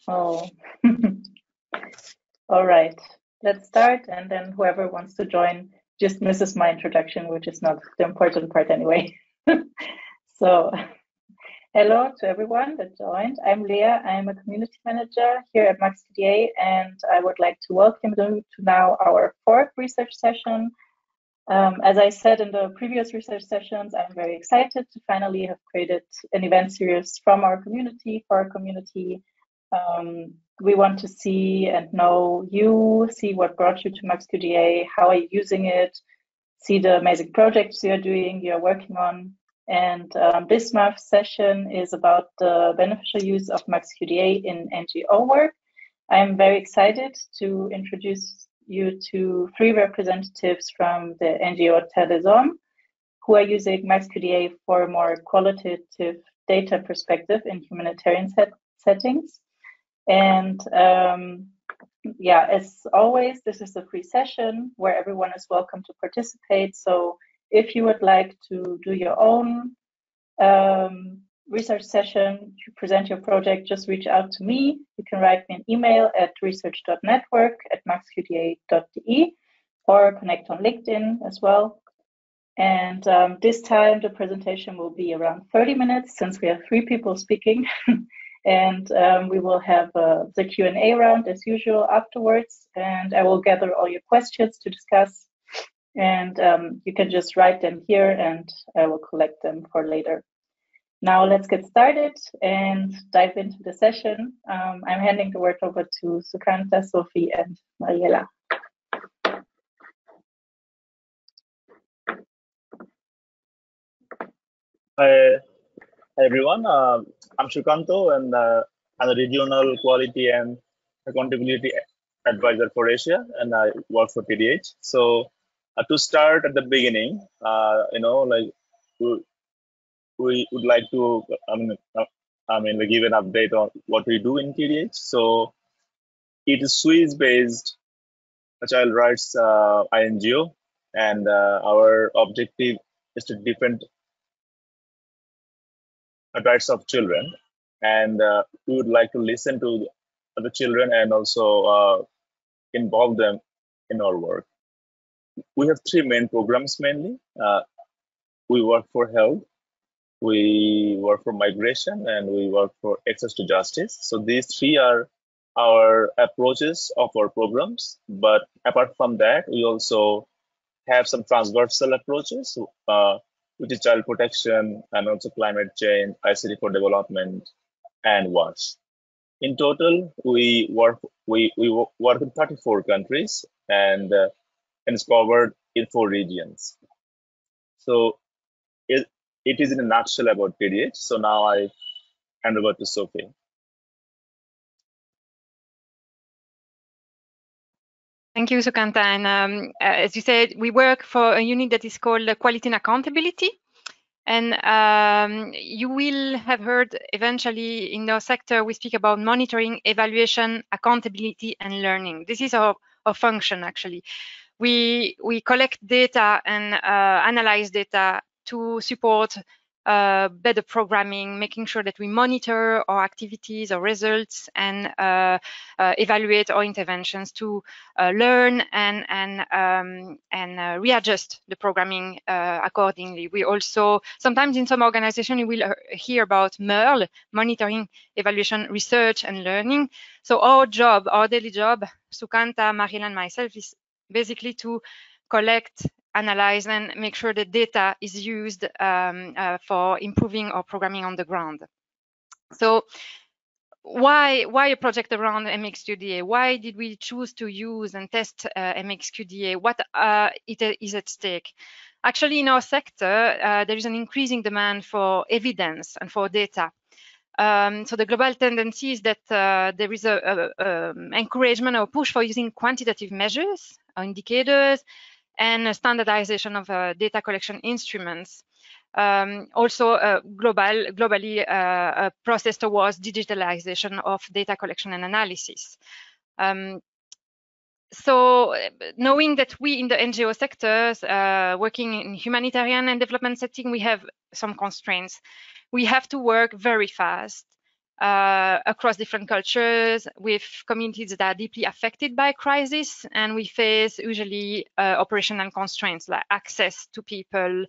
Oh, all right. Let's start, and then whoever wants to join just misses my introduction, which is not the important part anyway. So, hello to everyone that joined. I'm Leah. I'm a community manager here at MAXQDA, and I would like to welcome you to now our fourth research session. As I said in the previous research sessions, I'm very excited to finally have created an event series from our community, for our community. We want to see and know you, see what brought you to MAXQDA, how are you using it, see the amazing projects you're doing, you're working on. And this month's session is about the beneficial use of MAXQDA in NGO work. I'm very excited to introduce you to 3 representatives from the NGO Terre, who are using MAXQDA for a more qualitative data perspective in humanitarian settings. And yeah, as always, this is a free session where everyone is welcome to participate. So if you would like to do your own research session to present your project, just reach out to me. You can write me an email at research.network@maxqda.de or connect on LinkedIn as well. And this time the presentation will be around 30 minutes since we have 3 people speaking. And we will have the Q&A round as usual afterwards, and I will gather all your questions to discuss, and you can just write them here and I will collect them for later. Now let's get started and dive into the session. I'm handing the word over to Sukanta, Sophie, and Mariela. Hi everyone, I'm Shukanto, and I'm a regional quality and accountability advisor for Asia, and I work for PDH. So to start at the beginning, we would like to, we give an update on what we do in PDH. So it is Swiss-based child rights NGO, and our objective is to defend rights of children, and we would like to listen to the children and also involve them in our work. We have 3 main programs mainly. We work for health, we work for migration, and we work for access to justice. So these 3 are our approaches of our programs. But apart from that, we also have some transversal approaches, which is child protection and also climate change, ICT for development, and WASH. In total, we work in 34 countries, and it's covered in 4 regions. So it is in a nutshell about PDH. So now I hand over to Sophie. Thank you, Sukanta. And as you said, we work for a unit that is called Quality and Accountability. And you will have heard eventually in our sector, we speak about monitoring, evaluation, accountability, and learning. This is our function, actually. We collect data and analyze data to support better programming, making sure that we monitor our activities, our results, and evaluate our interventions to learn and readjust the programming accordingly. We also, sometimes in some organizations, you will hear about MERL, monitoring, evaluation, research, and learning. So our job, our daily job, Sukanta, Mariela, and myself, is basically to collect, analyze, and make sure the data is used for improving our programming on the ground. So why a project around MAXQDA? Why did we choose to use and test MAXQDA? What is at stake? Actually, in our sector, there is an increasing demand for evidence and for data. So the global tendency is that there is a encouragement or push for using quantitative measures or indicators and a standardization of data collection instruments. Also, globally, a process towards digitalization of data collection and analysis. So knowing that we in the NGO sectors, working in humanitarian and development setting, we have some constraints. We have to work very fast. across different cultures, with communities that are deeply affected by crisis, and we face usually operational constraints like access to people,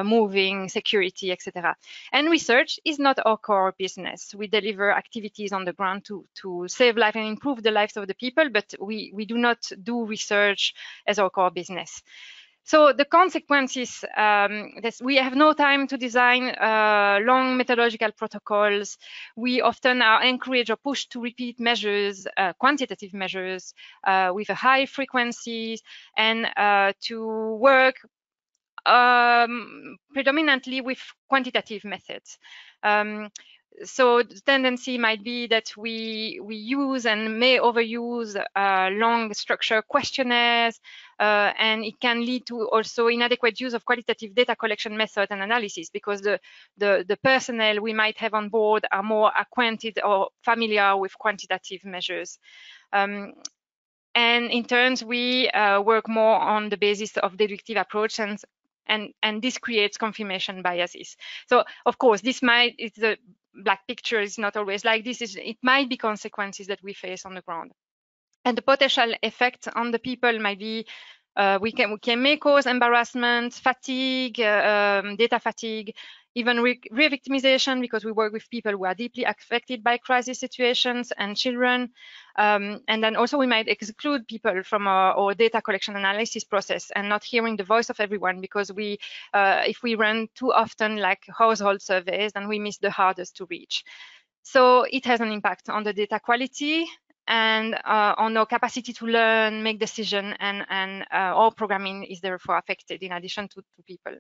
moving, security, etc. And research is not our core business. We deliver activities on the ground to save life and improve the lives of the people, but we do not do research as our core business. So the consequences, we have no time to design long methodological protocols. We often are encouraged or pushed to repeat measures, quantitative measures with a high frequencies, and to work predominantly with quantitative methods. So the tendency might be that we use and may overuse long structure questionnaires, and it can lead to also inadequate use of qualitative data collection method and analysis, because the personnel we might have on board are more acquainted or familiar with quantitative measures. And in turns, we work more on the basis of deductive approach, and this creates confirmation biases. So of course, this might, it's the black picture is not always like this. It might be consequences that we face on the ground. And the potential effect on the people might be, we may cause embarrassment, fatigue, data fatigue, even re-victimization, because we work with people who are deeply affected by crisis situations and children. And then also we might exclude people from our data collection analysis process and not hearing the voice of everyone, because if we run too often like household surveys, then we miss the hardest to reach. So it has an impact on the data quality and on our capacity to learn, make decisions, and our programming is therefore affected in addition to people.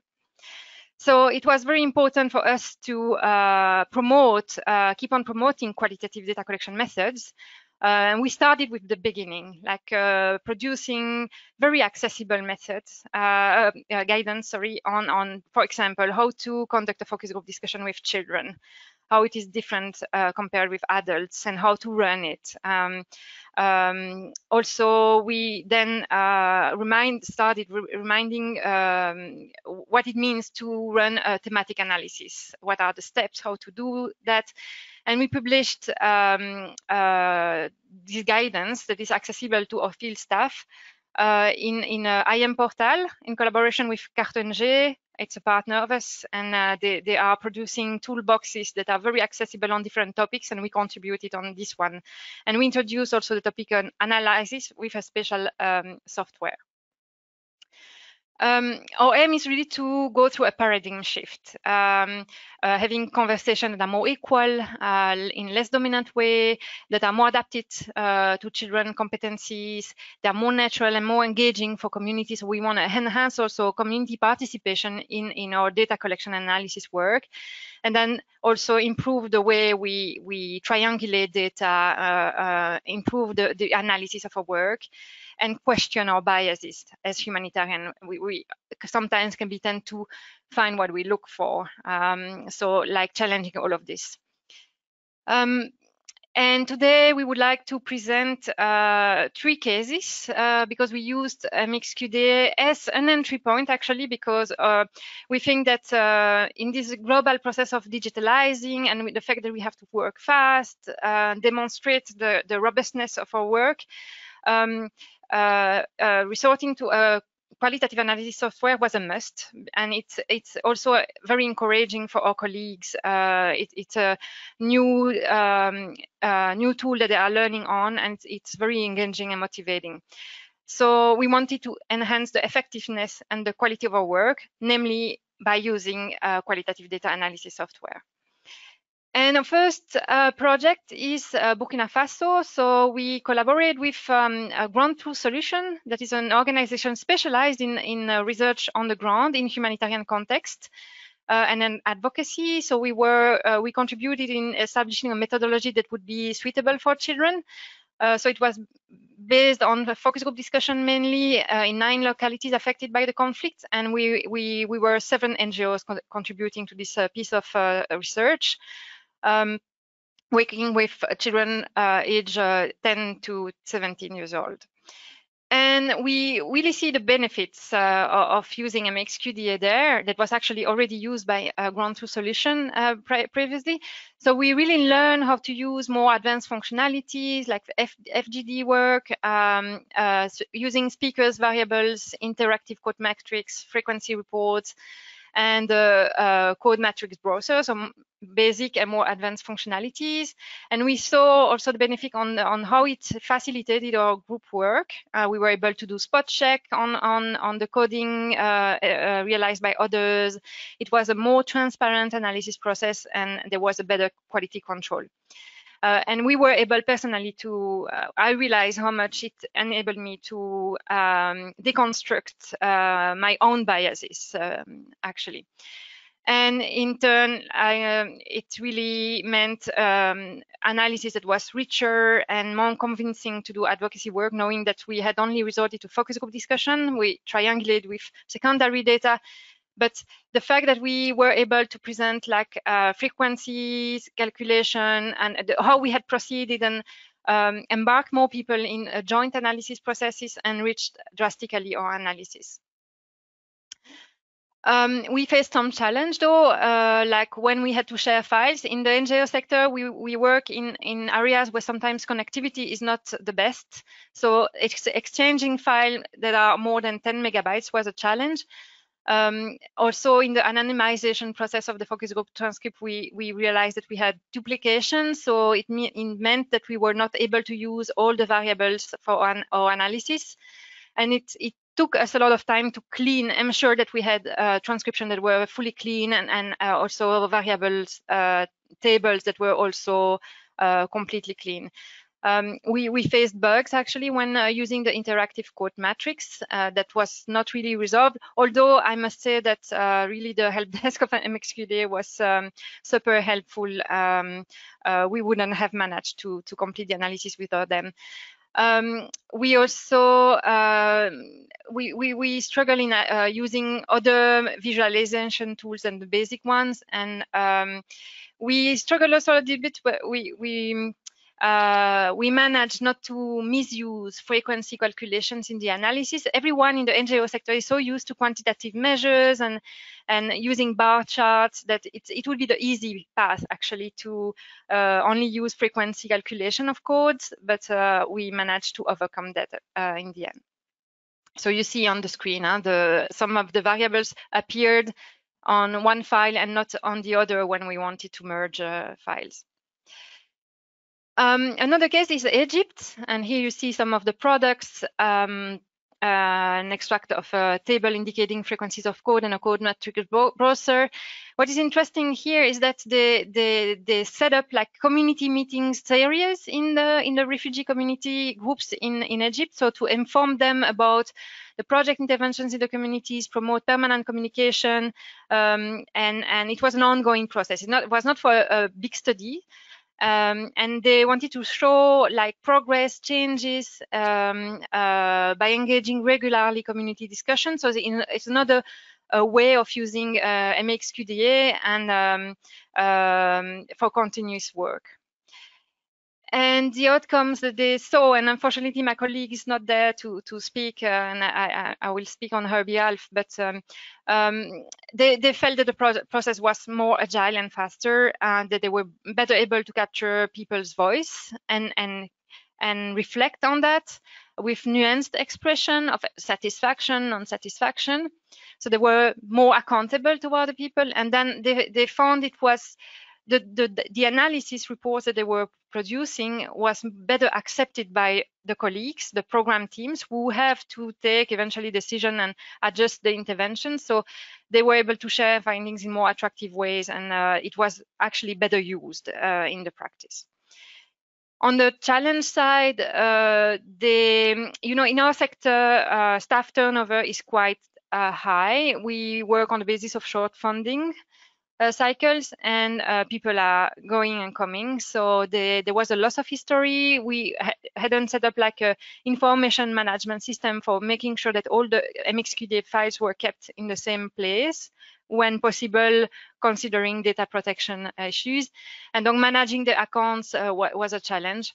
So it was very important for us to keep on promoting qualitative data collection methods. And we started with the beginning, like producing very accessible methods, guidance, on, for example, how to conduct a focus group discussion with children, how it is different compared with adults, and how to run it. Also, we then started reminding what it means to run a thematic analysis, what are the steps, how to do that. And we published this guidance that is accessible to our field staff in IM Portal in collaboration with NGO. It's a partner of us, and they are producing toolboxes that are very accessible on different topics, and we contributed on this one. And we introduced also the topic on analysis with a special software. Our aim is really to go through a paradigm shift, having conversations that are more equal, in less dominant way, that are more adapted to children competencies, that are more natural and more engaging for communities. We want to enhance also community participation in our data collection analysis work, and then also improve the way we triangulate data, improve the analysis of our work, and question our biases as humanitarian. We sometimes can be tend to find what we look for. So like challenging all of this. And today we would like to present 3 cases because we used MAXQDA as an entry point, actually, because we think that in this global process of digitalizing and with the fact that we have to work fast, demonstrate the robustness of our work, resorting to a qualitative analysis software was a must, and it's also very encouraging for our colleagues. It's a new tool that they are learning on, and it's very engaging and motivating. So we wanted to enhance the effectiveness and the quality of our work, namely by using qualitative data analysis software. And our first project is Burkina Faso. So we collaborate with a Ground Truth Solution, that is an organization specialized in research on the ground in humanitarian context and in advocacy. So we contributed in establishing a methodology that would be suitable for children. So it was based on the focus group discussion mainly in 9 localities affected by the conflict, and we were 7 NGOs contributing to this piece of research. Working with children aged 10 to 17 years old. And we really see the benefits of using MAXQDA there. That was actually already used by Ground Truth Solution previously. So we really learn how to use more advanced functionalities like FGD work, using speakers, variables, interactive code metrics, frequency reports, and code matrix browser, so basic and more advanced functionalities. And we saw also the benefit on how it facilitated our group work. We were able to do spot check on the coding realized by others. It was a more transparent analysis process, and there was a better quality control. And we were able personally to, I realized how much it enabled me to deconstruct my own biases, actually. And in turn, it really meant analysis that was richer and more convincing to do advocacy work, knowing that we had only resorted to focus group discussion. We triangulated with secondary data. But the fact that we were able to present like frequencies, calculation, and how we had proceeded and embarked more people in joint analysis processes enriched drastically our analysis. We faced some challenge though, like when we had to share files. In the NGO sector, we work in areas where sometimes connectivity is not the best. So exchanging files that are more than 10 megabytes was a challenge. Also, in the anonymization process of the focus group transcript, we realized that we had duplication. So it meant that we were not able to use all the variables for our analysis. And it took us a lot of time to clean, ensure that we had transcription that were fully clean and also variables, tables that were also completely clean. We faced bugs actually when using the interactive code matrix that was not really resolved, although I must say that really the help desk of MAXQDA was super helpful. We wouldn't have managed to complete the analysis without them. We also we struggle in using other visualization tools than the basic ones, and we struggle also a little bit, but we managed not to misuse frequency calculations in the analysis. Everyone in the NGO sector is so used to quantitative measures and using bar charts that it would be the easy path actually to only use frequency calculation of codes, but we managed to overcome that in the end. So you see on the screen, some of the variables appeared on one file and not on the other when we wanted to merge files. Another case is Egypt, and here you see some of the products, an extract of a table indicating frequencies of code and a code matrix browser. What is interesting here is that they set up like community meetings areas in the refugee community groups in Egypt, so to inform them about the project interventions in the communities, promote permanent communication, and it was an ongoing process. It was not for a big study. And they wanted to show like progress, changes by engaging regularly community discussions. So it's another way of using MAXQDA and for continuous work. And the outcomes that they saw, and unfortunately my colleague is not there to speak, and I will speak on her behalf, but they felt that the process was more agile and faster, and that they were better able to capture people's voice and reflect on that with nuanced expression of satisfaction, non-satisfaction. So they were more accountable to other people, and then they found it was the analysis reports that they were producing was better accepted by the colleagues, the program teams, who have to take eventually decision and adjust the intervention. So they were able to share findings in more attractive ways, and it was actually better used in the practice. On the challenge side, in our sector, staff turnover is quite high. We work on the basis of short funding cycles, and people are going and coming. So there was a loss of history. We hadn't set up like a information management system for making sure that all the MAXQDA files were kept in the same place when possible, considering data protection issues. And then managing the accounts was a challenge.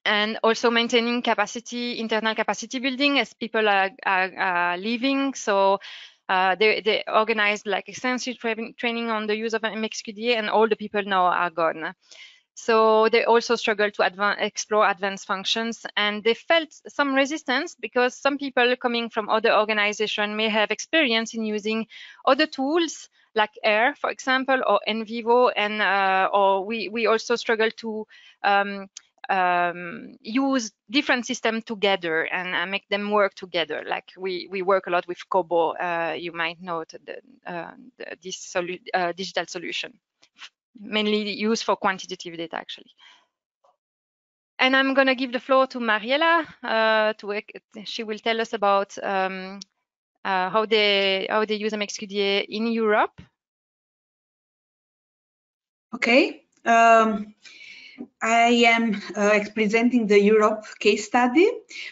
and also maintaining capacity, internal capacity building as people are leaving. So they organized like extensive training on the use of MAXQDA, and all the people now are gone. So they also struggled to explore advanced functions, and they felt some resistance because some people coming from other organizations may have experience in using other tools like AIR, for example, or NVivo, and or we also struggle to use different systems together and make them work together. Like we work a lot with Kobo. You might know this digital solution, mainly used for quantitative data, actually. And I'm going to give the floor to Mariela. She will tell us about how they use MAXQDA in Europe. Okay. I am presenting the Europe case study,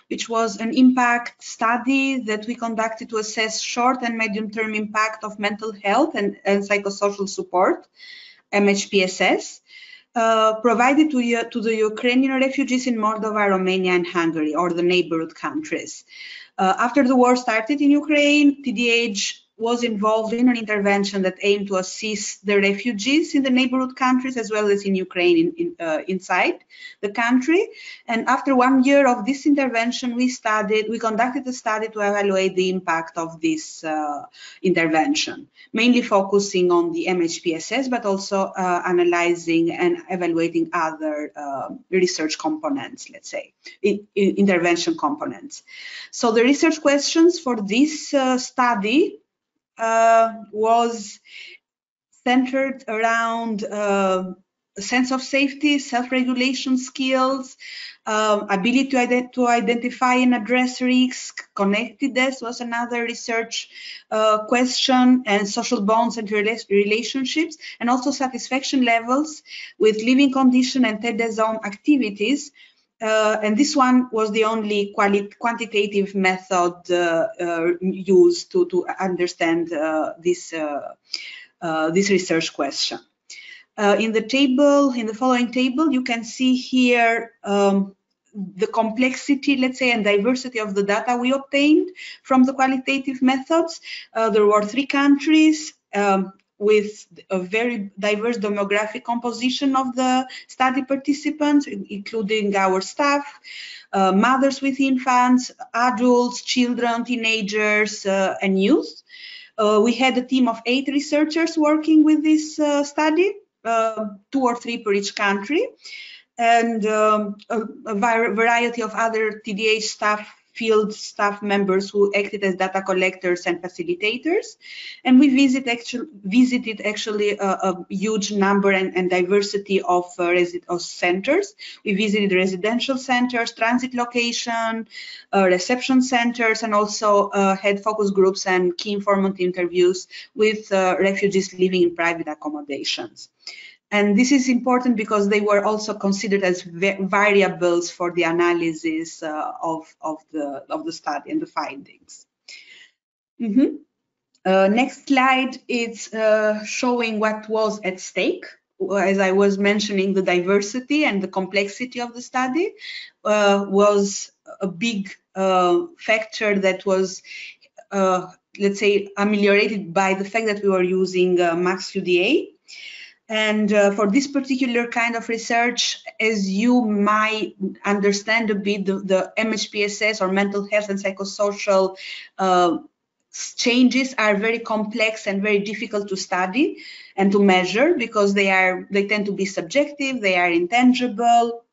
which was an impact study that we conducted to assess short and medium-term impact of mental health and psychosocial support, MHPSS, provided to the Ukrainian refugees in Moldova, Romania, and Hungary, or the neighborhood countries. After the war started in Ukraine, TDH was involved in an intervention that aimed to assist the refugees in the neighborhood countries as well as in Ukraine inside the country. And after 1 year of this intervention, we conducted a study to evaluate the impact of this intervention, mainly focusing on the MHPSS, but also analyzing and evaluating other research components, let's say, intervention components. So the research questions for this study was centered around a sense of safety, self-regulation skills, ability to identify and address risk. Connectedness was another research question, and social bonds and relationships, and also satisfaction levels with living condition and TEDESOM activities. And this one was the only quantitative method used to understand this research question. In the following table, you can see here the complexity, let's say, and diversity of the data we obtained from the qualitative methods. There were 3 countries with a very diverse demographic composition of the study participants, including our staff, mothers with infants, adults, children, teenagers, and youth. We had a team of 8 researchers working with this study, 2 or 3 per each country, and a variety of other TDH field staff members who acted as data collectors and facilitators. And we visited actually a huge number and diversity of centers. We visited residential centers, transit location, reception centers, and also had focus groups and key informant interviews with refugees living in private accommodations. And this is important because they were also considered as variables for the analysis of the study and the findings. Next slide is showing what was at stake. As I was mentioning, the diversity and the complexity of the study was a big factor that was, let's say, ameliorated by the fact that we were using MAXQDA. And for this particular kind of research, as you might understand a bit, the MHPSS or mental health and psychosocial changes are very complex and very difficult to study and to measure because they tend to be subjective, they are intangible,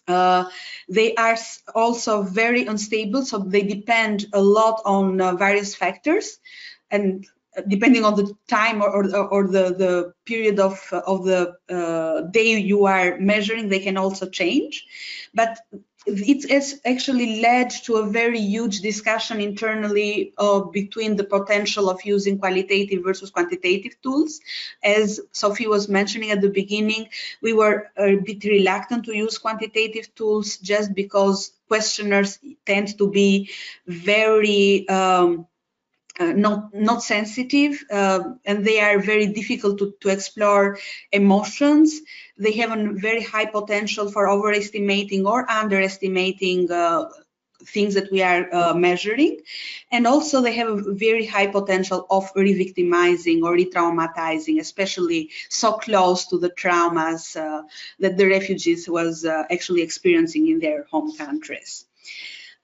they are also very unstable, so they depend a lot on various factors, and depending on the time or the period of the day you are measuring, they can also change. But it has actually led to a very huge discussion internally between the potential of using qualitative versus quantitative tools. As Sophie was mentioning at the beginning, we were a bit reluctant to use quantitative tools just because questionnaires tend to be very not sensitive, and they are very difficult to explore emotions. They have a very high potential for overestimating or underestimating things that we are measuring, and also they have a very high potential of re-victimizing or re-traumatizing, especially so close to the traumas that the refugees was actually experiencing in their home countries.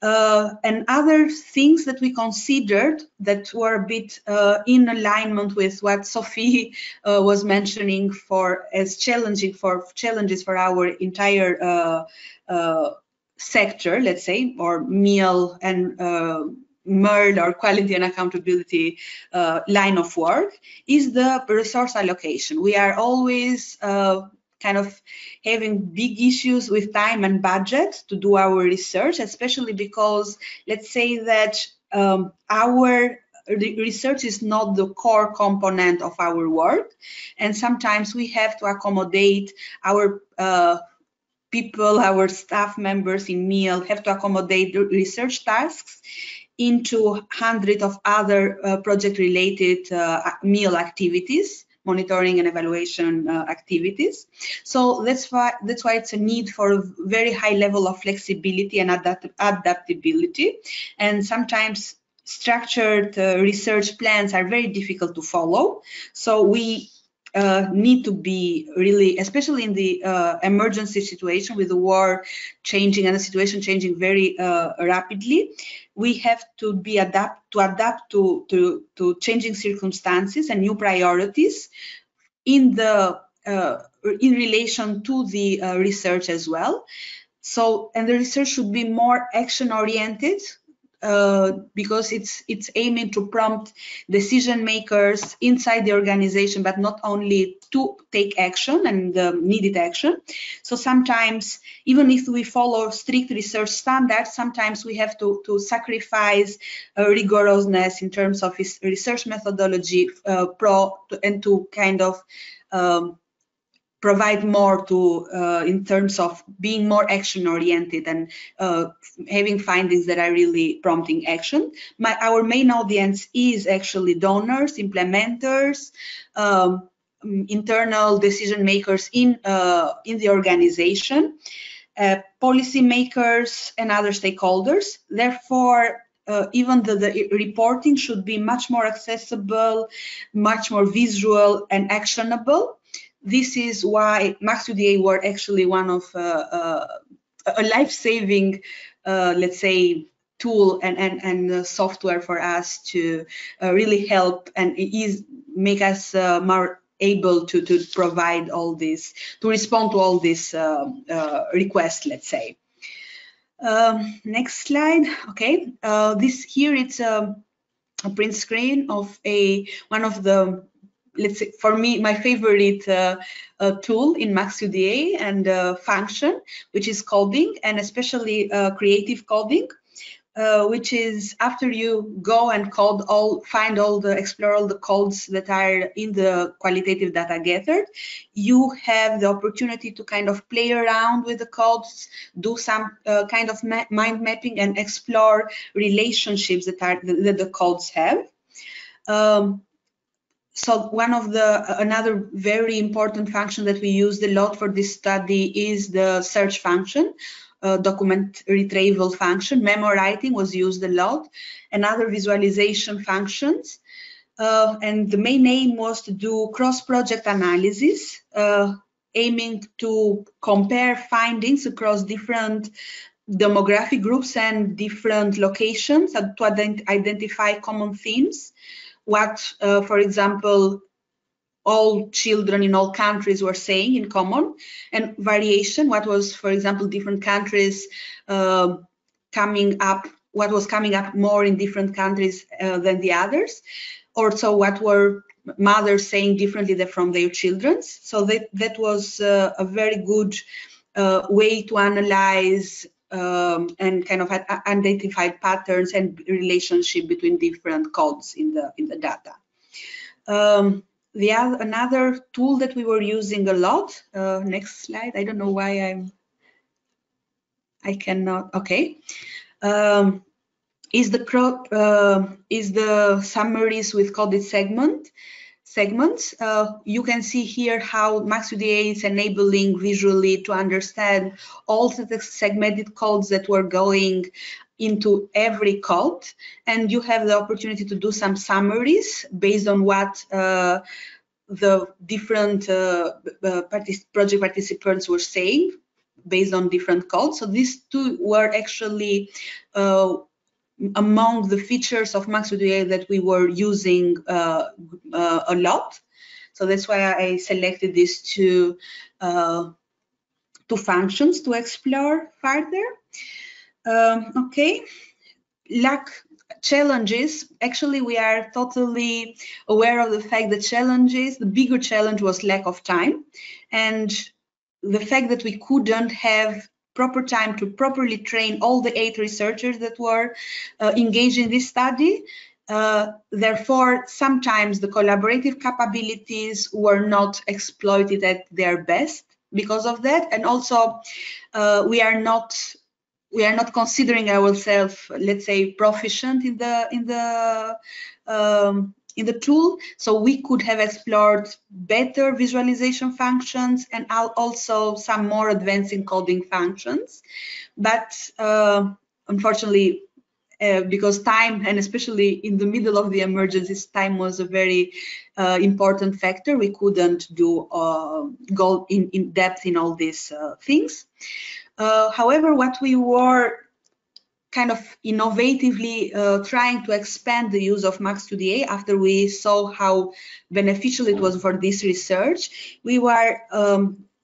And other things that we considered that were a bit in alignment with what Sophie was mentioning as challenges for our entire sector, let's say, or MEAL and MERL, or quality and accountability line of work, is the resource allocation. We are always kind of having big issues with time and budget to do our research, especially because, let's say that our research is not the core component of our work, and sometimes we have to accommodate our people, our staff members in MEAL have to accommodate research tasks into hundreds of other project-related MEAL activities, monitoring and evaluation activities. So that's why it's a need for a very high level of flexibility and adaptability. And sometimes structured research plans are very difficult to follow. So we need to be really, especially in the emergency situation with the war changing and the situation changing very rapidly, we have to be adapt to changing circumstances and new priorities in relation to the research as well. So, and the research should be more action oriented, because it's aiming to prompt decision makers inside the organization, but not only to take action and needed action. So sometimes, even if we follow strict research standards, sometimes we have to sacrifice rigorousness in terms of research methodology and to kind of provide more to in terms of being more action oriented and having findings that are really prompting action. Our main audience is actually donors, implementers, internal decision makers in the organization, policy makers and other stakeholders. Therefore, even the reporting should be much more accessible, much more visual and actionable. This is why MAXQDA were actually one of a life-saving, let's say, tool and software for us to really help and make us more able to provide all this, to respond to all these requests, let's say. Next slide. Okay, this here it's a print screen of one of the, let's say, for me, my favorite tool in MAXQDA and function, which is coding, and especially creative coding, which is after you go and explore all the codes that are in the qualitative data gathered, you have the opportunity to kind of play around with the codes, do some kind of mind mapping and explore relationships that the codes have. So one of another very important function that we used a lot for this study is the search function, document retrieval function. Memo writing was used a lot, and other visualization functions. And the main aim was to do cross-project analysis, aiming to compare findings across different demographic groups and different locations to identify common themes. What, for example, all children in all countries were saying in common, and variation, what was, for example, different countries coming up, what was coming up more in different countries than the others. Also, what were mothers saying differently from their children. So that was a very good way to analyze and kind of identify patterns and relationship between different codes in the data. Another tool that we were using a lot. Next slide. I don't know why I cannot. Okay. is the summaries with coded segments. You can see here how MAXQDA is enabling visually to understand all the segmented codes that were going into every code, and you have the opportunity to do some summaries based on what the different project participants were saying based on different codes. So these two were actually among the features of MAXQDA that we were using a lot. So that's why I selected these two functions to explore further. Okay, challenges. Actually, we are totally aware of the fact that the bigger challenge was lack of time, and the fact that we couldn't have proper time to properly train all the 8 researchers that were engaged in this study. Therefore, sometimes the collaborative capabilities were not exploited at their best because of that, and also we are not considering ourselves, let's say, proficient in the tool, so we could have explored better visualization functions and also some more advanced encoding functions. But unfortunately, because time, and especially in the middle of the emergencies, time was a very important factor. We couldn't go in depth in all these things. However, what we were kind of innovatively trying to expand the use of MAXQDA after we saw how beneficial it was for this research, we were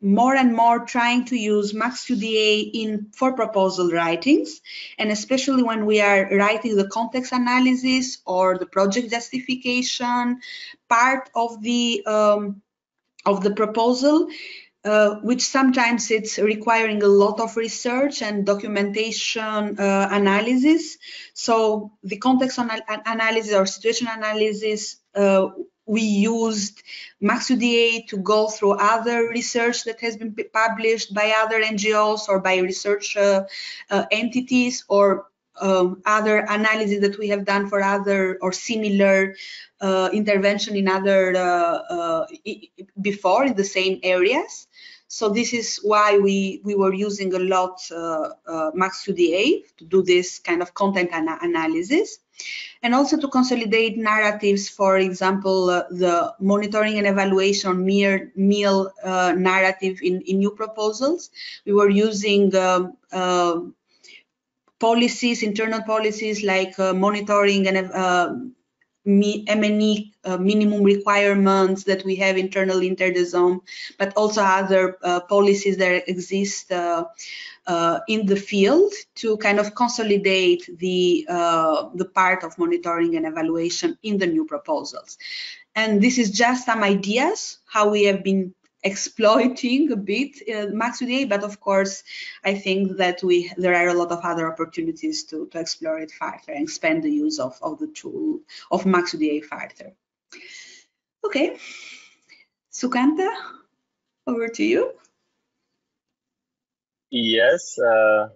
more and more trying to use MAXQDA for proposal writings, and especially when we are writing the context analysis or the project justification part of the proposal. Which sometimes it's requiring a lot of research and documentation analysis. So the context analysis or situation analysis, we used MAXQDA to go through other research that has been published by other NGOs or by research entities, or other analysis that we have done for other or similar intervention in other before in the same areas. So this is why we were using a lot MAXQDA to do this kind of content analysis, and also to consolidate narratives. For example, the monitoring and evaluation meal narrative in new proposals. We were using policies, internal policies like monitoring and M&E minimum requirements that we have internally in Terre des Hommes, but also other policies that exist in the field to kind of consolidate the part of monitoring and evaluation in the new proposals. And this is just some ideas how we have been exploiting a bit MAXQDA, but of course, I think that there are a lot of other opportunities to explore it further and expand the use of the tool of MAXQDA further. Okay, Sukanta, over to you. Yes, so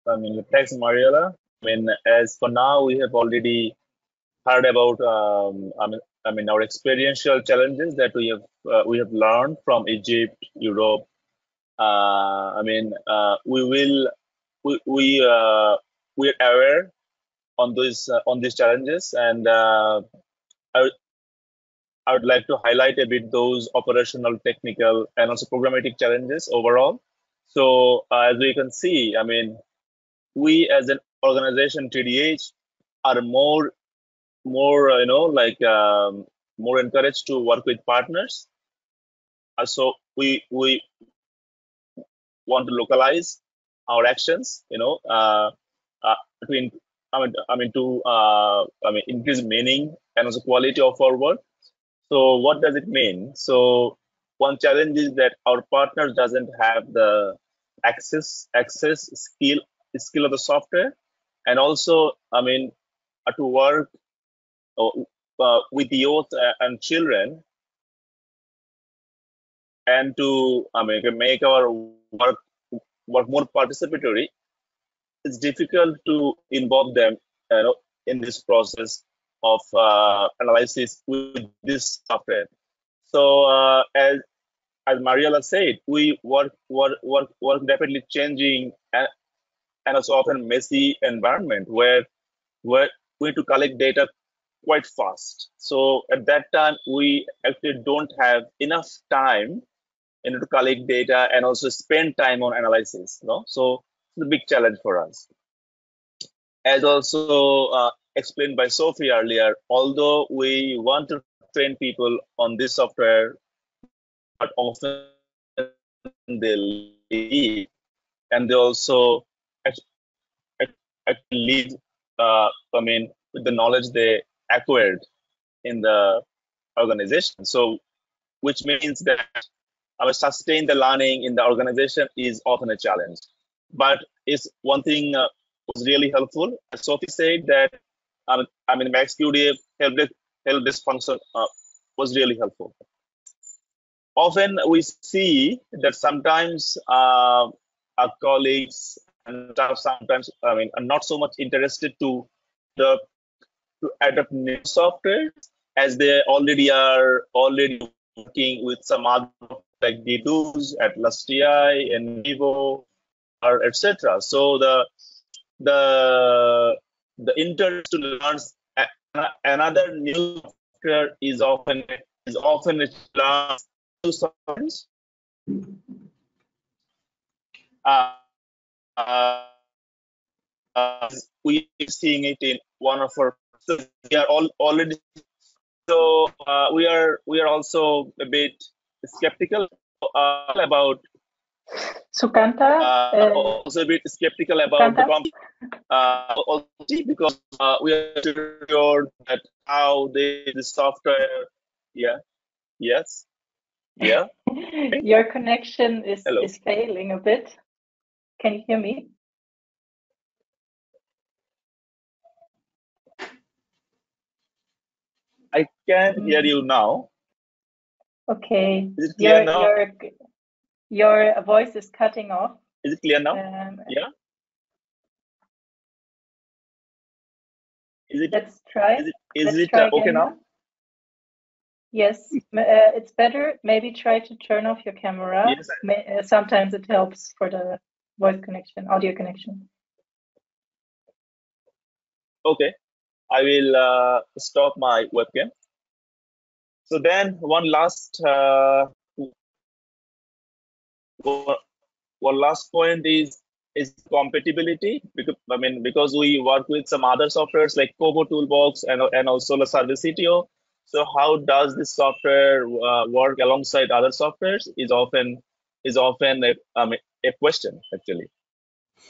I mean, thanks, Mariela. I mean, as for now, we have already heard about I mean our experiential challenges that we have learned from Egypt, Europe. I mean, we are aware on these challenges, and I would like to highlight a bit those operational, technical, and also programmatic challenges overall. So as we can see, I mean, we as an organization, TDH, are more you know, like more encouraged to work with partners. So we want to localize our actions, you know, to increase meaning and also quality of our work. So what does it mean? So one challenge is that our partners doesn't have the access skill of the software, and also, I mean, to work with youth and children, and to make our work more participatory. it's difficult to involve them in this process of analysis with this software. So as Mariela said, we work rapidly changing and also often messy environment where we need to collect data quite fast. So at that time, we actually don't have enough time to collect data and also spend time on analysis. So it's a big challenge for us. As also explained by Sophie earlier, although we want to train people on this software, but often they leave and they also actually leave, with the knowledge they acquired in the organization. So, which means that sustain the learning in the organization is often a challenge. But it's one thing was really helpful. As Sophie said that, MAXQDA help this function was really helpful. Often we see that sometimes our colleagues and staff sometimes are not so much interested to adopt new software as they already are working with some other like DDoS, Atlas TI, and Vivo, or etc. So the interest to learn another new software is often learn new softwares. We are seeing it in one of our. So we are already. So we are also a bit skeptical about. Sukanta. Also a bit skeptical about the also because we are sure that how the software. Yeah. Yes. Yeah. Your connection is Hello. failing a bit. Can you hear me? I can hear you now. Okay. Is it clear now? Your voice is cutting off. Is it clear now? Yeah. Let's try. Is it try okay now? Yes, it's better. Maybe try to turn off your camera. Yes. Sometimes it helps for the voice connection, audio connection. Okay, I will stop my webcam. So then one last point is compatibility, because we work with some other softwares like Kobo Toolbox and also the Service CTO. So how does this software work alongside other softwares is often a question actually.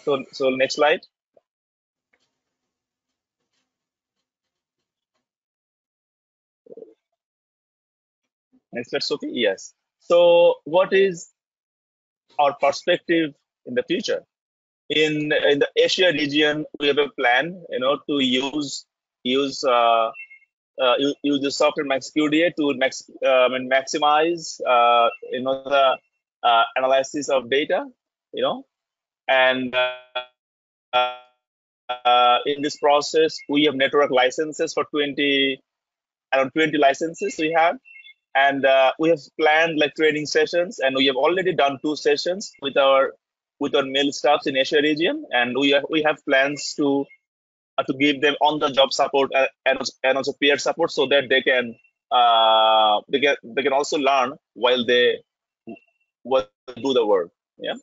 So next slide. Next slide, Sophie. Yes. So what is our perspective in the future? In the Asia region, we have a plan, to use the software MAXQDA to maximize, the analysis of data, and in this process, we have network licenses for around 20 licenses we have. And we have planned like training sessions, and we have already done 2 sessions with our male staffs in Asia region, and we have plans to give them on-the-job support and also peer support, so that they can also learn while they do the work. Yeah.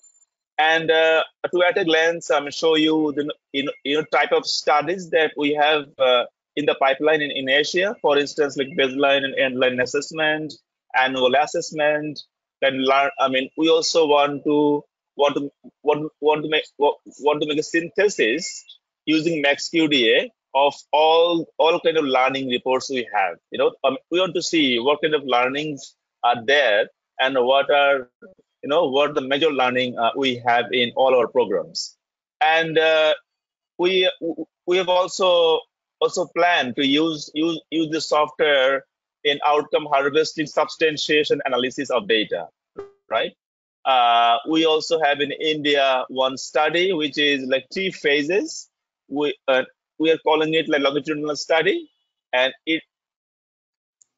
And to at a glance, show you the type of studies that we have in the pipeline in Asia. For instance, like baseline and endline assessment, annual assessment, and learn. We also want to make a synthesis using MAXQDA of all kind of learning reports we have. We want to see what kind of learnings are there and what are what the major learning we have in all our programs. And we have also planned to use the software in outcome harvesting, substantiation, analysis of data, right? We also have in India one study, which is like 3 phases. We are calling it like longitudinal study, and it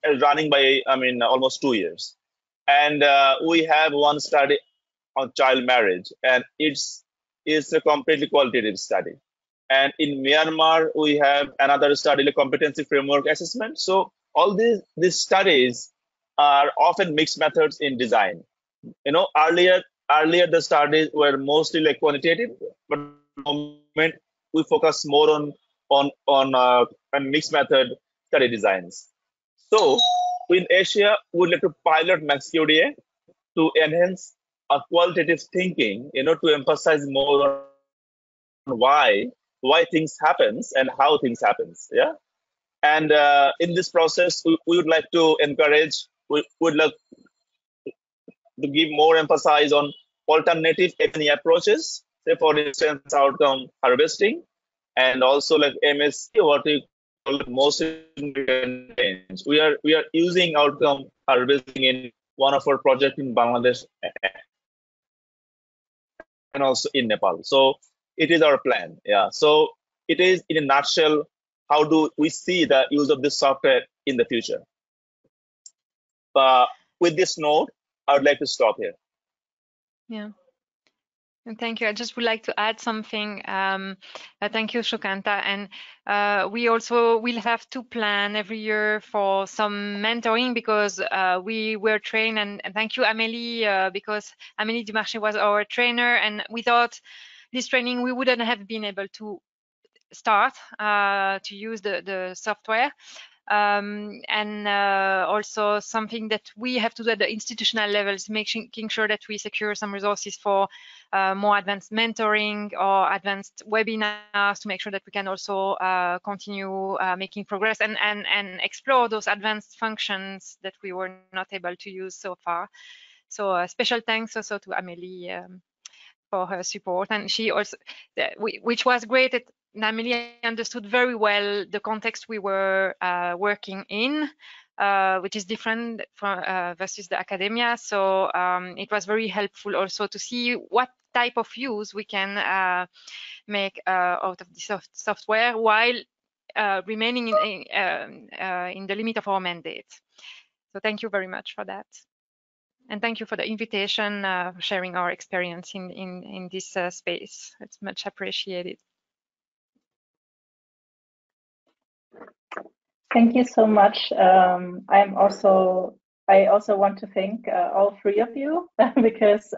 is running by, almost 2 years. And we have one study on child marriage, and it's a completely qualitative study. And in Myanmar, we have another study, like competency framework assessment. So all these studies are often mixed methods in design. Earlier the studies were mostly like quantitative, but at the moment we focus more on mixed method study designs. So in Asia, we'd like to pilot MAXQDA to enhance our qualitative thinking, to emphasize more on why things happens and how things happens. Yeah. And in this process, we would like to encourage, we would like to give more emphasis on alternative FNE approaches, say for instance, outcome harvesting, and also like MSC, what we call most significant change. We are using outcome harvesting in one of our projects in Bangladesh and also in Nepal. So it is our plan. Yeah. So it is in a nutshell, how do we see the use of this software in the future? With this note, I would like to stop here. Yeah. And thank you. I just would like to add something. Thank you, Shukanta. And we also will have to plan every year for some mentoring, because we were trained, and thank you, Amélie, because Amélie Dumarché was our trainer, and without this training, we wouldn't have been able to start to use the software. And also something that we have to do at the institutional levels, making sure that we secure some resources for more advanced mentoring or advanced webinars, to make sure that we can also continue making progress and explore those advanced functions that we were not able to use so far. So special thanks also to Amélie for her support, and she also, which was great. Amélie understood very well the context we were working in, which is different from versus the academia. So it was very helpful also to see what type of use we can make out of the software while remaining in the limit of our mandate. So thank you very much for that. And thank you for the invitation, sharing our experience in this space. It's much appreciated. Thank you so much. I also want to thank all 3 of you because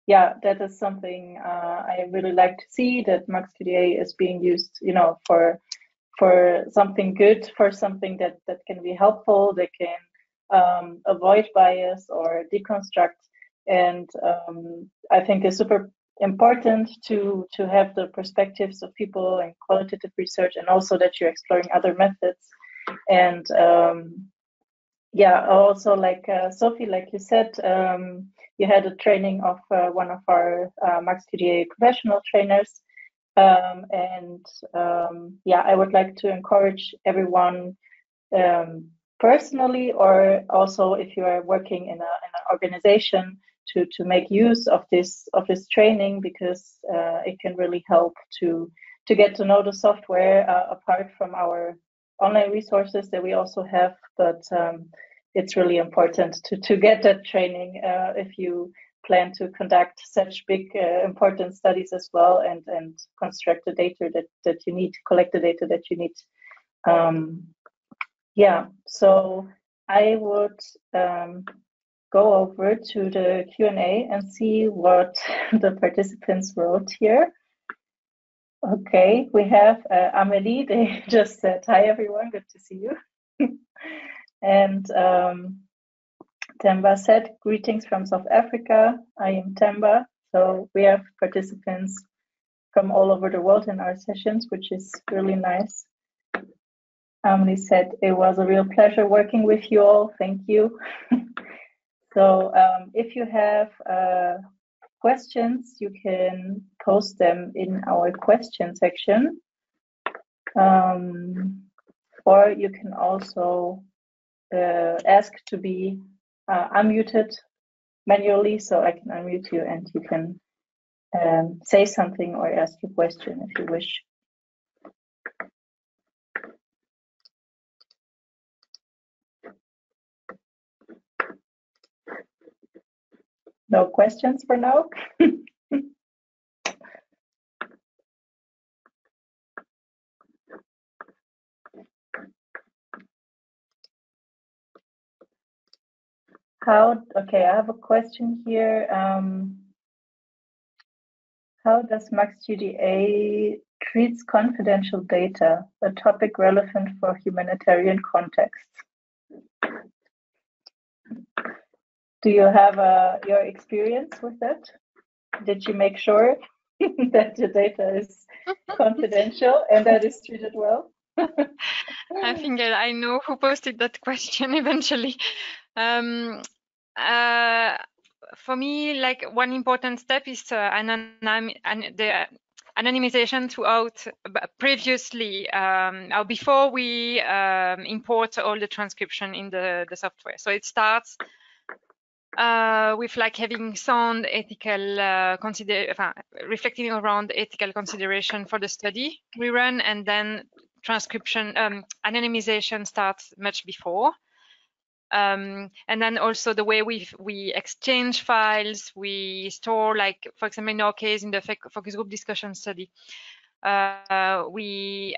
yeah, that is something I really like to see, that MAXQDA is being used, for something good, for something that can be helpful, that can avoid bias or deconstruct. And I think it's super important to have the perspectives of people in qualitative research, and also that you're exploring other methods. And yeah, also like Sophie, like you said, you had a training of one of our MAXQDA professional trainers. And yeah, I would like to encourage everyone personally, or also if you are working in an organization, to make use of this training, because it can really help to get to know the software apart from our online resources that we also have. But it's really important to get that training if you plan to conduct such big important studies as well, and construct the data that you need, collect the data that you need. Yeah, so I would go over to the Q&A and see what the participants wrote here. Okay, we have Amélie. They just said, hi everyone, good to see you. And Temba said, greetings from South Africa. I am Temba. So we have participants from all over the world in our sessions, which is really nice. Amélie said, it was a real pleasure working with you all. Thank you. So if you have questions, you can post them in our question section. Or you can also ask to be unmuted manually, so I can unmute you and you can say something or ask a question if you wish. No questions for now? Okay, I have a question here. How does MAXQDA treats confidential data, a topic relevant for humanitarian contexts? Do you have your experience with that? Did you make sure that your data is confidential and that is treated well? I think I know who posted that question eventually. For me, like one important step is the anonymization throughout previously or before we import all the transcription in the software. So it starts with like having sound ethical reflecting around ethical consideration for the study we run, and then transcription anonymization starts much before. And then also the way we exchange files, we store, like for example in our case in the focus group discussion study, we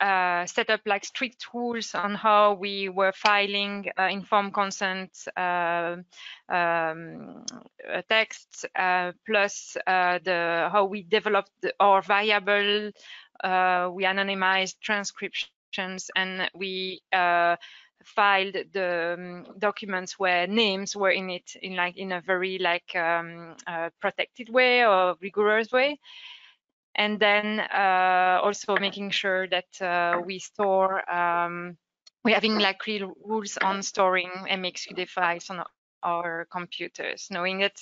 set up like strict rules on how we were filing informed consent texts, plus how we developed our variable, we anonymized transcriptions, and we filed the documents where names were in it in a very protected way or rigorous way. And then also making sure that we store, we're having like real rules on storing MAXQDA files on our computers, knowing that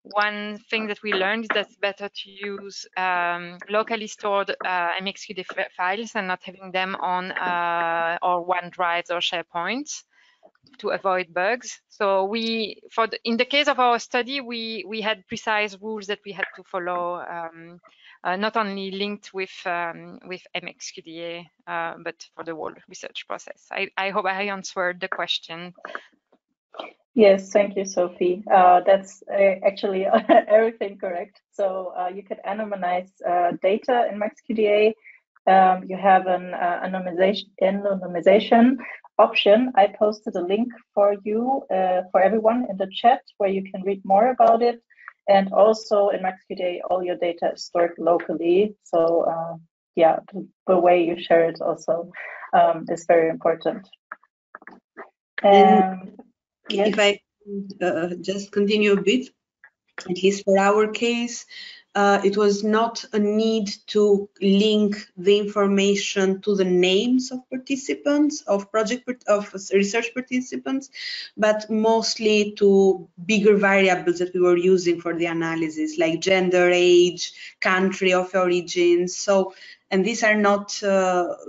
one thing that we learned is that it's better to use locally stored MAXQDA files and not having them on or OneDrive or SharePoint to avoid bugs. So in the case of our study, we had precise rules that we had to follow, not only linked with MAXQDA, but for the whole research process. I hope I answered the question. Yes, thank you, Sophie. That's actually everything correct. So you can anonymize data in MAXQDA. You have an anonymization option. I posted a link for you, for everyone in the chat, where you can read more about it. And also in MAXQDA, all your data is stored locally. So yeah, the way you share it also is very important. Yes. If I just continue a bit, at least for our case, it was not a need to link the information to the names of participants, of research participants, but mostly to bigger variables that we were using for the analysis, like gender, age, country of origin. So, and these are not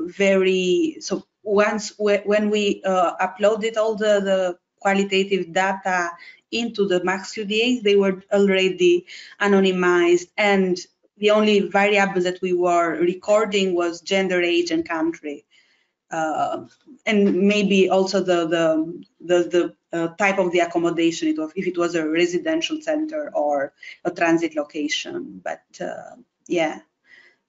very, so when we uploaded all the qualitative data into the MAXQDA, they were already anonymized, and the only variable that we were recording was gender, age, and country, and maybe also the type of the accommodation, if it was a residential center or a transit location. But yeah,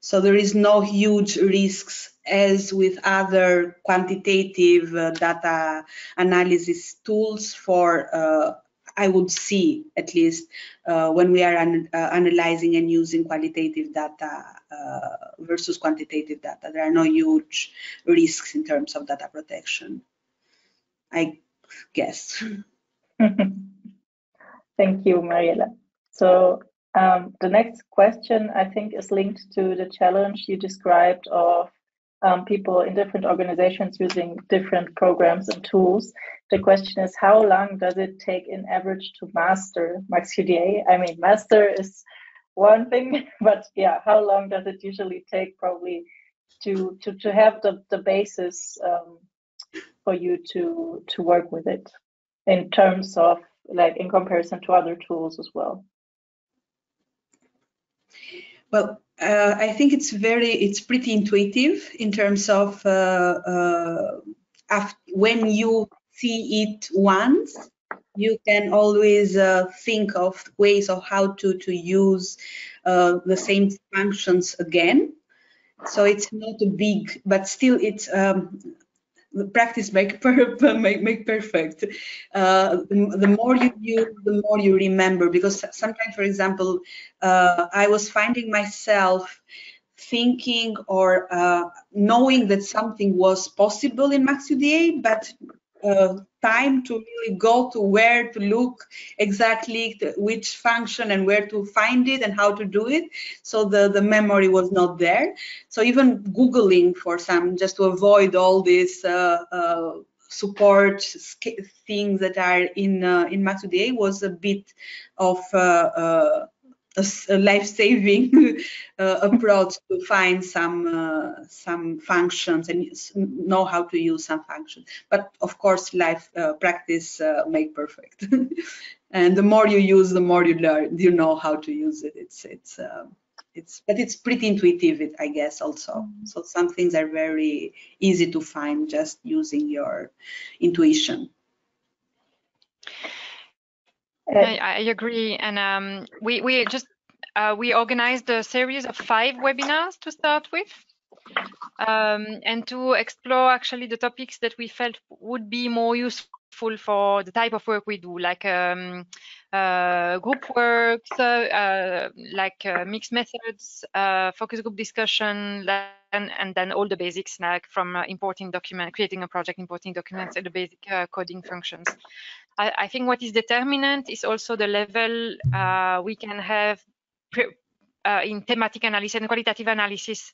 so there is no huge risks as with other quantitative data analysis tools for I would see, at least when we are analyzing and using qualitative data versus quantitative data. There are no huge risks in terms of data protection, I guess. Thank you, Mariela. So the next question, I think, is linked to the challenge you described of people in different organizations using different programs and tools. The question is, how long does it take in average to master MAXQDA? I mean, master is one thing, but yeah, how long does it usually take probably to have the basis for you to work with it in terms of like in comparison to other tools as well? Well, I think it's pretty intuitive in terms of when you see it once, you can always think of ways of how to use the same functions again. So it's not a big, but still it's practice make perfect. The more you use, the more you remember, because sometimes, for example, I was finding myself thinking or knowing that something was possible in MAXQDA, but time to really go to where to look exactly which function and where to find it and how to do it. So the memory was not there. So even Googling for some, just to avoid all these support things that are in MAXQDA was a bit of a life-saving approach to find some functions and know how to use some functions. But of course, life practice make perfect. And the more you use, the more you learn. You know how to use it. But it's pretty intuitive, I guess, also. So some things are very easy to find just using your intuition. I agree, and we organized a series of 5 webinars to start with, and to explore actually the topics that we felt would be more useful for the type of work we do, like group works, like mixed methods, focus group discussion, and then all the basics, like from importing document, creating a project, importing documents, and the basic coding functions. I think what is determinant is also the level we can have in thematic analysis and qualitative analysis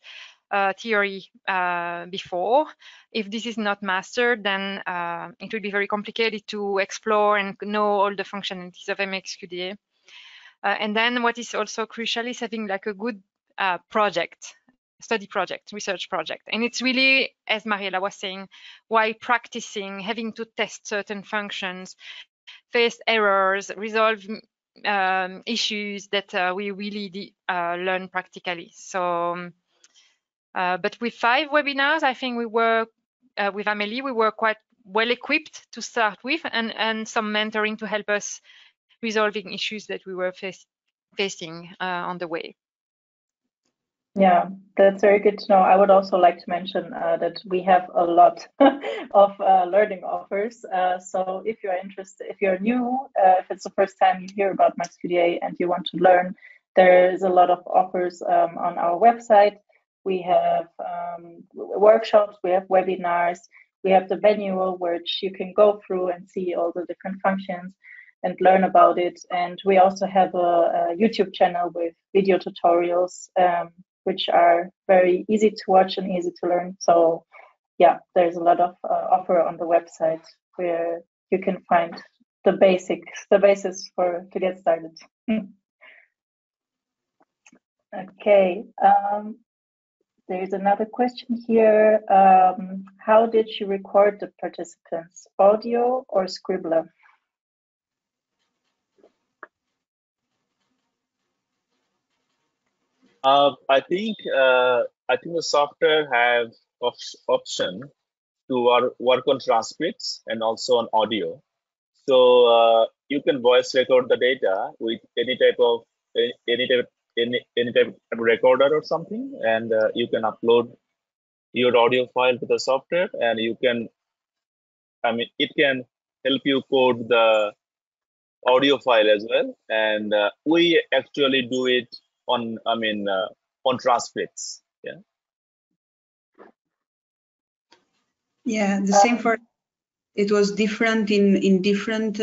theory before. If this is not mastered, then it will be very complicated to explore and know all the functionalities of MAXQDA. And then what is also crucial is having like a good project, study project, research project. And it's really, as Mariela was saying, while practicing, having to test certain functions, face errors, resolve issues that we really learn practically. So, but with 5 webinars, I think we were, with Amélie, we were quite well equipped to start with, and some mentoring to help us resolving issues that we were facing on the way. Yeah, that's very good to know. I would also like to mention that we have a lot of learning offers. So if you're interested, if you're new, if it's the first time you hear about MAXQDA and you want to learn, there is a lot of offers on our website. We have workshops, we have webinars, we have the manual which you can go through and see all the different functions and learn about it. And we also have a YouTube channel with video tutorials, which are very easy to watch and easy to learn. So yeah, there's a lot of offer on the website where you can find the basis to get started. Okay, there's another question here. How did you record the participants, audio or Scribbler? I think the software have option to work on transcripts and also on audio. So you can voice record the data with any type of recorder or something, and you can upload your audio file to the software, and you can, it can help you code the audio file as well. And we actually do it on, on transcripts. Yeah. Yeah, the same for, it was different in different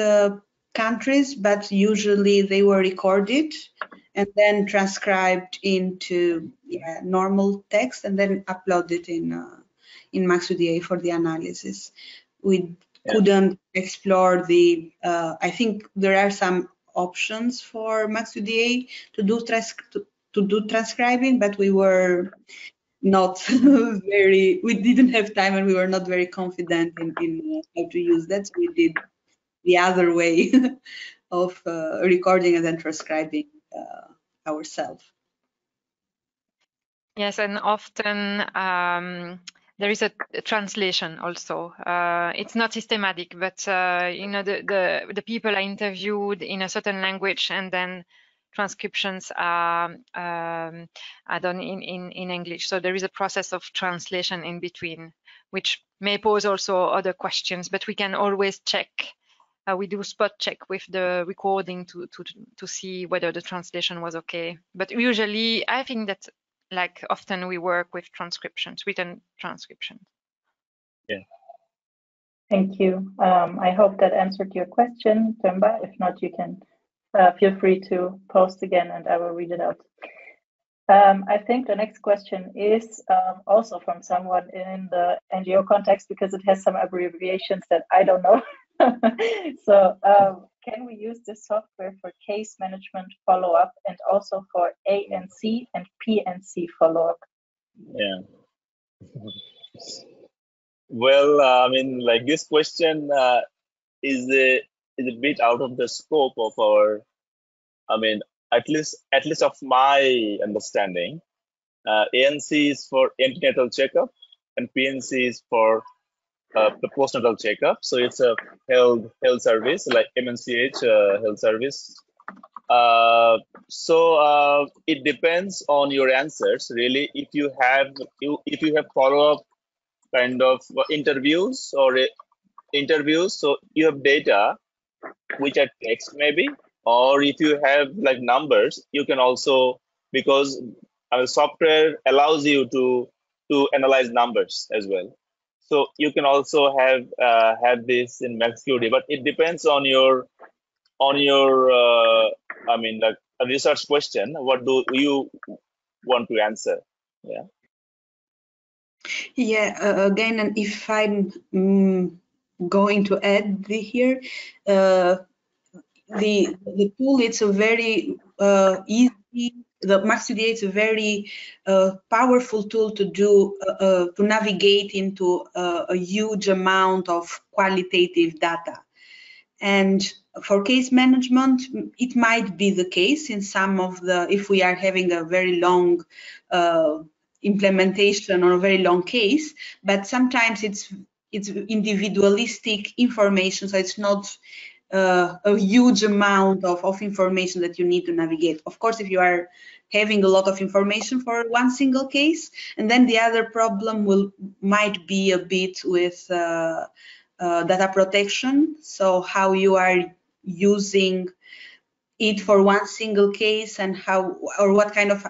countries, but usually they were recorded and then transcribed into normal text and then uploaded in MAXQDA for the analysis. We couldn't explore the, I think there are some options for MAXQDA to do transcribing, but we were not we didn't have time and we were not very confident in how to use that. So we did the other way of recording and then transcribing ourselves. Yes, and often there is a translation also. It's not systematic, but you know, the people are interviewed in a certain language, and then transcriptions are done in English. So there is a process of translation in between, which may pose also other questions, but we can always check. We do spot check with the recording to see whether the translation was okay. But usually, I think that like often we work with transcriptions, written transcriptions. Yeah. Thank you. I hope that answered your question, Temba. If not, you can feel free to post again and I will read it out. I think the next question is also from someone in the NGO context because it has some abbreviations that I don't know. So can we use this software for case management follow-up and also for ANC and PNC follow-up? Yeah. Well, I mean, like this question is a bit out of the scope of our, I mean, at least of my understanding. ANC is for antenatal checkup and PNC is for the postnatal checkup. So it's a health service like MNCH health service. So it depends on your answers really. If you have follow-up kind of interviews, so you have data which are text maybe, or if you have like numbers, you can also, because software allows you to analyze numbers as well. So you can also have this in MAXQDA, but it depends on your I mean, like a research question. What do you want to answer? Yeah. Yeah. Again, and if I'm going to add here, the tool, it's a very easy. The MAXQDA is a very powerful tool to do to navigate into a huge amount of qualitative data. And for case management, it might be the case in some of the, if we are having a very long implementation or a very long case, but sometimes it's individualistic information, so it's not a huge amount of information that you need to navigate. Of course, if you are having a lot of information for one single case, and then the other problem might be a bit with data protection, so how you are using it for one single case and how or what kind of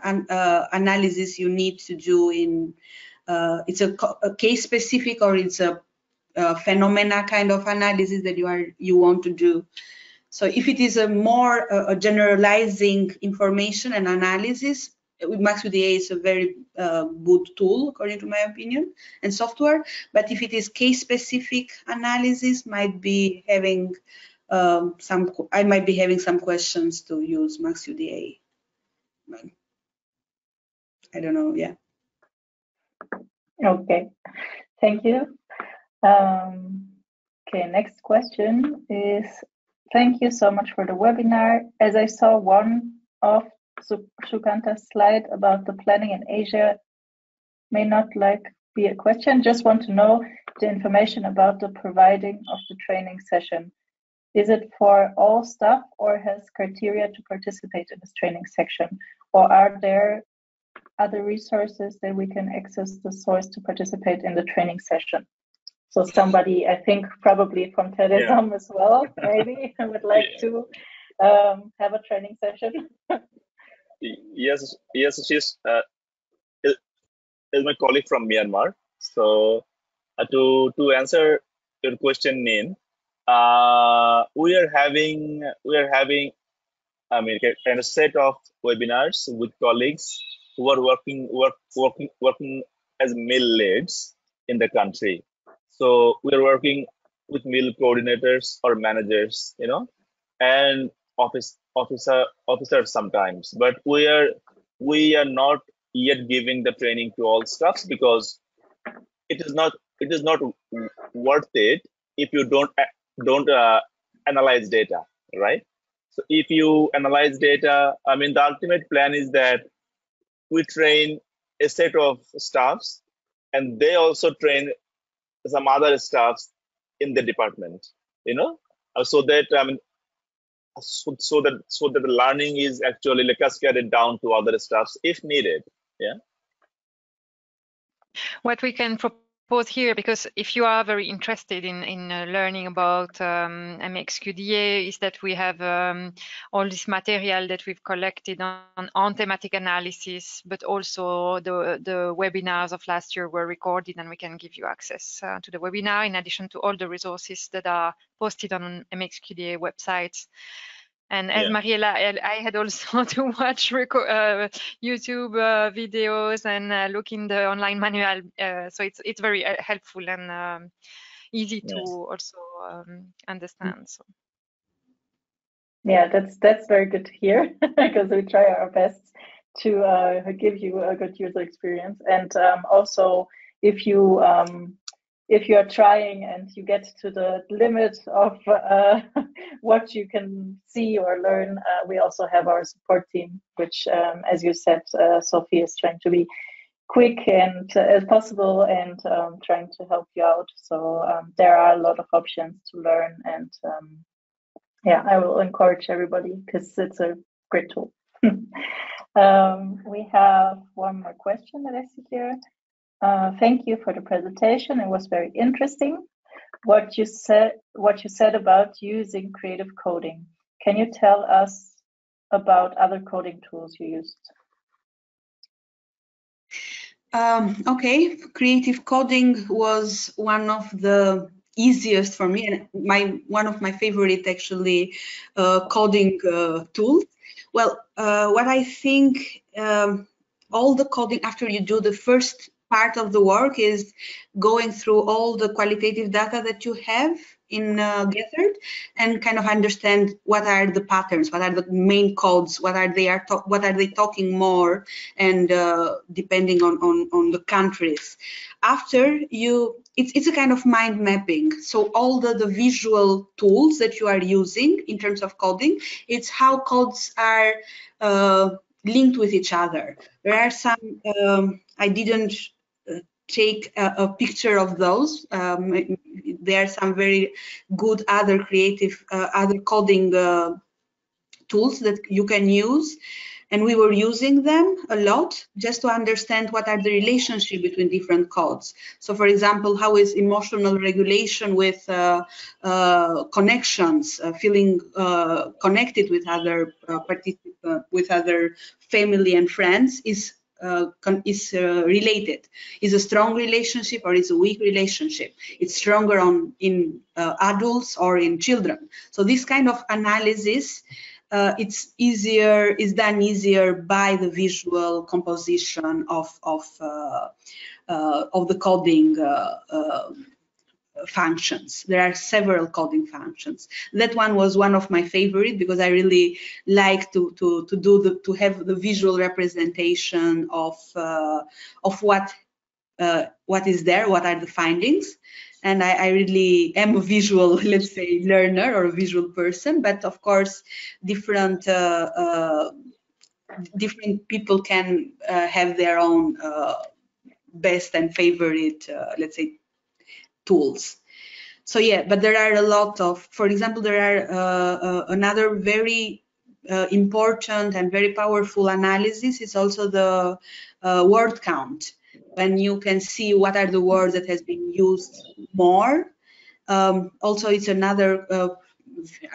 analysis you need to do in it's a case specific or it's a phenomena kind of analysis that you want to do. So if it is a more generalizing information and analysis, MAXQDA is a very good tool, according to my opinion, and software. But if it is case-specific analysis, might be having I might be having some questions to use MAXQDA. I don't know. Yeah. Okay, thank you. Okay, next question is, thank you so much for the webinar. As I saw one of Sukanta's slide about the planning in Asia, may not be a question, just want to know the information about the providing of the training session. Is it for all staff or has criteria to participate in this training section? Or are there other resources that we can access the source to participate in the training session? So somebody, I think probably from Terre as well, maybe would like to have a training session. Yes, she's is my colleague from Myanmar. So to answer your question, Nin, we are having I mean kind of set of webinars with colleagues who are working as mill leads in the country. So we are working with mill coordinators or managers, you know, and officers sometimes. But we are not yet giving the training to all staffs, because it is not worth it if you don't analyze data, right? So if you analyze data, I mean, the ultimate plan is that we train a set of staffs, and they also train some other staffs in the department, you know, so that so that the learning is actually like cascaded down to other staffs if needed. Yeah. What we can propose here, because if you are very interested in learning about MAXQDA, is that we have all this material that we've collected on thematic analysis, but also the webinars of last year were recorded, and we can give you access to the webinar in addition to all the resources that are posted on MAXQDA websites. And as Mariela, I had also to watch YouTube videos and look in the online manual. So it's very helpful and easy to also understand. So. Yeah, that's very good to hear, because we try our best to give you a good user experience. And also, if you are trying and you get to the limit of what you can see or learn, we also have our support team, which, as you said, Sophie is trying to be quick and as possible and trying to help you out. So there are a lot of options to learn, and yeah, I will encourage everybody because it's a great tool. We have one more question that I see here. Thank you for the presentation. It was very interesting. What you said about using creative coding. Can you tell us about other coding tools you used? Okay, creative coding was one of the easiest for me, and one of my favorite actually coding tools. Well, what I think, all the coding, after you do the first part of the work, is going through all the qualitative data that you have in gathered, and kind of understand what are the patterns, what are the main codes, what are they talking more, and depending on the countries. After it's a kind of mind mapping. So all the visual tools that you are using in terms of coding, it's how codes are linked with each other. There are some, I didn't take a picture of those. There are some very good other creative, other coding tools that you can use. And we were using them a lot just to understand what are the relationship between different codes. So, for example, how is emotional regulation with connections, feeling connected with other with other family and friends is related. Is a strong relationship or is a weak relationship? It's stronger in adults or in children. So this kind of analysis, is done easier by the visual composition of the coding functions. There are several coding functions. That one was one of my favorite because I really like to have the visual representation of what is there, what are the findings. And I really am a visual, let's say, learner or a visual person. But of course, different people can have their own best and favorite, let's say, tools. So yeah, but there are a lot of, for example, there are another very important and very powerful analysis is also the word count. When you can see what are the words that has been used more. Also, it's another,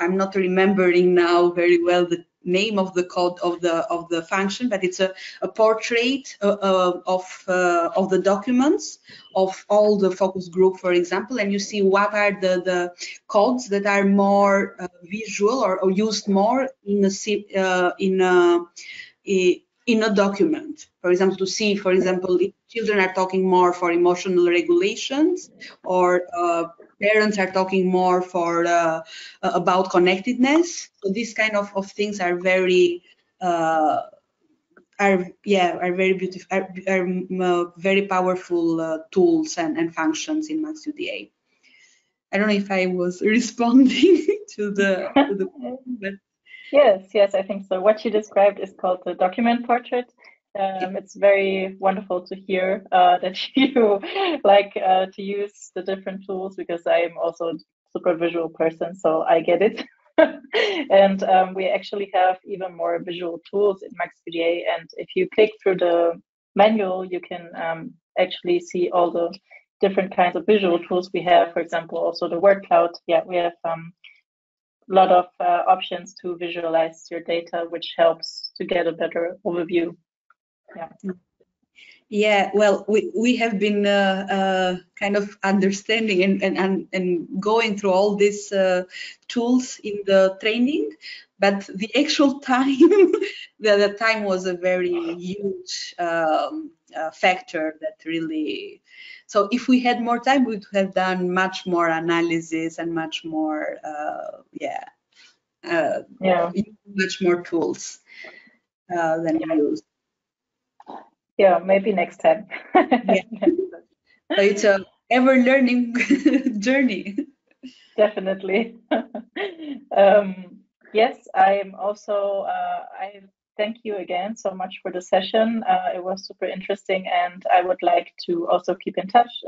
I'm not remembering now very well the name of the code of the function, but it's a portrait of the documents of all the focus group, for example, and you see what are the codes that are more visual or used more in a document. For example, to see, for example, if children are talking more for emotional regulations, or parents are talking more for about connectedness. So these kind of things are very are very beautiful, are very powerful tools and functions in MAXQDA. I don't know if I was responding to the but yes, I think so. What you described is called the document portrait. It's very wonderful to hear that you like to use the different tools, because I'm also a super visual person, so I get it. And we actually have even more visual tools in MAXQDA, and if you click through the manual, you can actually see all the different kinds of visual tools we have. For example, also the word cloud. Yeah, we have a lot of options to visualize your data, which helps to get a better overview. Yeah, well, we have been kind of understanding and going through all these tools in the training, but the actual time, the time was a very huge factor that really. So if we had more time, we would have done much more analysis and much more, much more tools than we use. Yeah, maybe next time. Yeah. So it's a ever-learning journey. Definitely. Yes, I'm also. I thank you again so much for the session. It was super interesting, and I would like to also keep in touch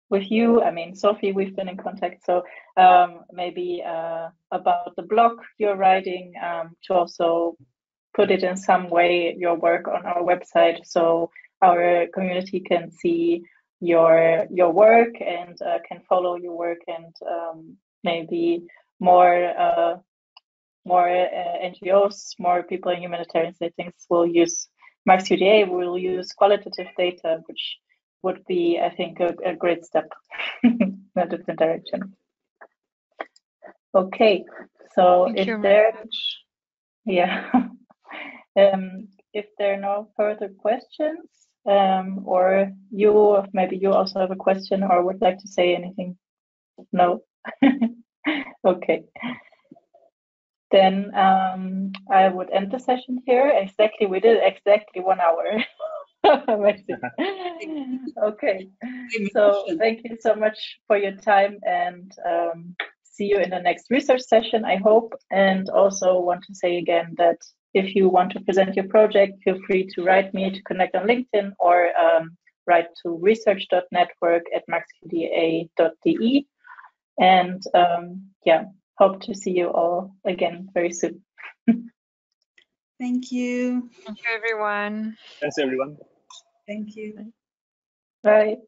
with you. I mean, Sophie, we've been in contact, so maybe about the blog you're writing, to also put it in some way, your work, on our website, so our community can see your work and can follow your work, and maybe more NGOs, more people in humanitarian settings will use MAXQDA, will use qualitative data, which would be, I think, a great step in a different direction. Okay, so Thank you there, very much. yeah. If there are no further questions, or maybe you also have a question or would like to say anything? No? Okay. Then I would end the session here. Exactly, we did exactly 1 hour. Amazing. Okay, so thank you so much for your time, and see you in the next research session, I hope. And also want to say again that if you want to present your project, feel free to write me, to connect on LinkedIn, or write to research.network@maxqda.de. And yeah, hope to see you all again very soon. Thank you. Thank you, everyone. Thanks, everyone. Thank you. Bye.